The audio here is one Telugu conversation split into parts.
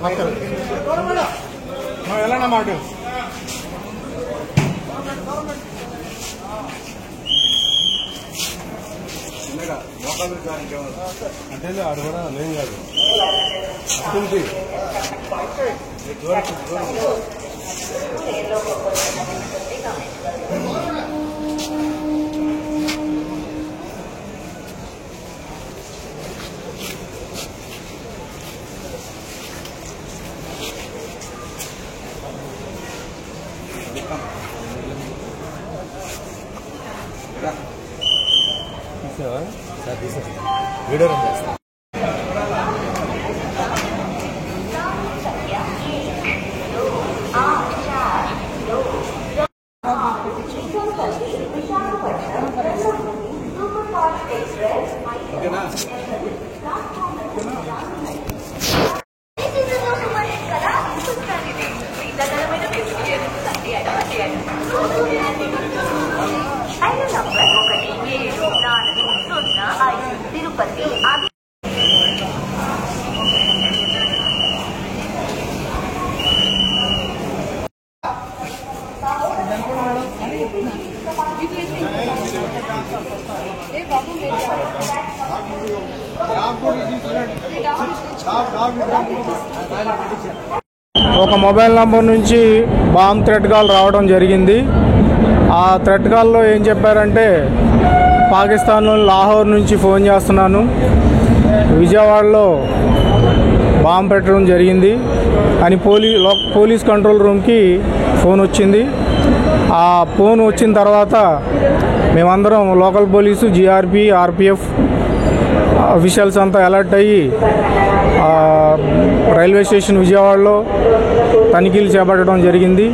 మాట అంటే ఆడు కూడా లేం కాదు వీడియో రన్ చేస్తా ఓకేనా తిరుపతి ఒక మొబైల్ నంబర్ నుంచి బాంబ్ థ్రెట్ కాల్ రావడం జరిగింది. ఆ థ్రెట్ కాల్లో ఏం చెప్పారంటే, పాకిస్తాన్లోని లాహోర్ నుంచి ఫోన్ చేస్తున్నాను, విజయవాడలో బాంబ్ పెట్టడం జరిగింది అని పోలీస్ కంట్రోల్ రూమ్కి ఫోన్ వచ్చింది. ఆ ఫోన్ వచ్చిన తర్వాత మేమందరం local police, GRP, RPF officials అంతా అలర్ట్ అయ్యి రైల్వే స్టేషన్ విజయవాడలో తనిఖీలు చేపట్టడం జరిగింది.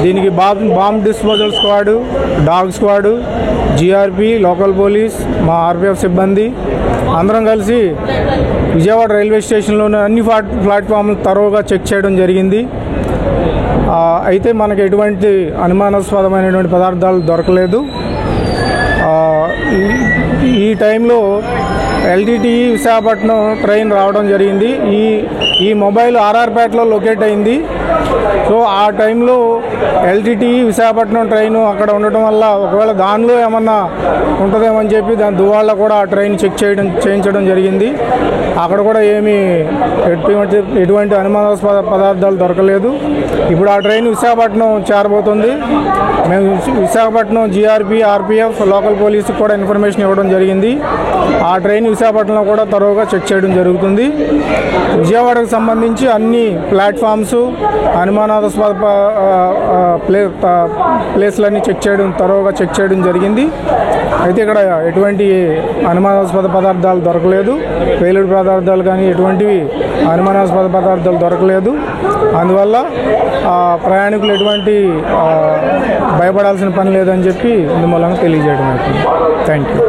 దీనికి bomb disposal squad, dog squad, GRP, local police, మా ఆర్పిఎఫ్ సిబ్బంది అందరం కలిసి విజయవాడ రైల్వే స్టేషన్లోని అన్ని ప్లాట్ఫామ్లు తరోగా చెక్ చేయడం జరిగింది. అయితే మనకు ఎటువంటి అనుమానాస్పదమైనటువంటి పదార్థాలు దొరకలేదు. ఈ టైంలో ఎల్టీటీ విశాఖపట్నం ట్రైన్ రావడం జరిగింది. ఈ మొబైల్ ఆర్ఆర్పేటలో లొకేట్ అయింది. సో ఆ టైంలో ఎల్టీటీ విశాఖపట్నం ట్రైన్ అక్కడ ఉండటం వల్ల ఒకవేళ దానిలో ఏమన్నా ఉంటుందేమని చెప్పి దాని దువాళ్ళ కూడా ఆ ట్రైన్ చేయించడం జరిగింది. అక్కడ కూడా ఏమీ ఎటువంటి అనుమానాస్పద పదార్థాలు దొరకలేదు. ఇప్పుడు ఆ ట్రైన్ విశాఖపట్నం చేరబోతుంది. మేము విశాఖపట్నం జీఆర్పీ, ఆర్పిఎఫ్, లోకల్ పోలీసుకి కూడా ఇన్ఫర్మేషన్ ఇవ్వడం జరిగింది. ఆ ట్రైన్ విశాఖపట్నంలో కూడా తరోగా చెక్ చేయడం జరుగుతుంది. విజయవాడకు సంబంధించి అన్ని ప్లాట్ఫామ్స్, అనుమానాస్పద ప్లేస్లన్నీ తరోగా చెక్ చేయడం జరిగింది. అయితే ఇక్కడ ఎటువంటి అనుమానాస్పద పదార్థాలు దొరకలేదు. పేలుడు పదార్థాలు కానీ ఎటువంటివి అనుమానాస్పద పదార్థాలు దొరకలేదు. అందువల్ల ప్రయాణికులు ఎటువంటి భయపడాల్సిన పని లేదని చెప్పి ఇందుమూలంగా తెలియజేయడం అవుతుంది. Thank you.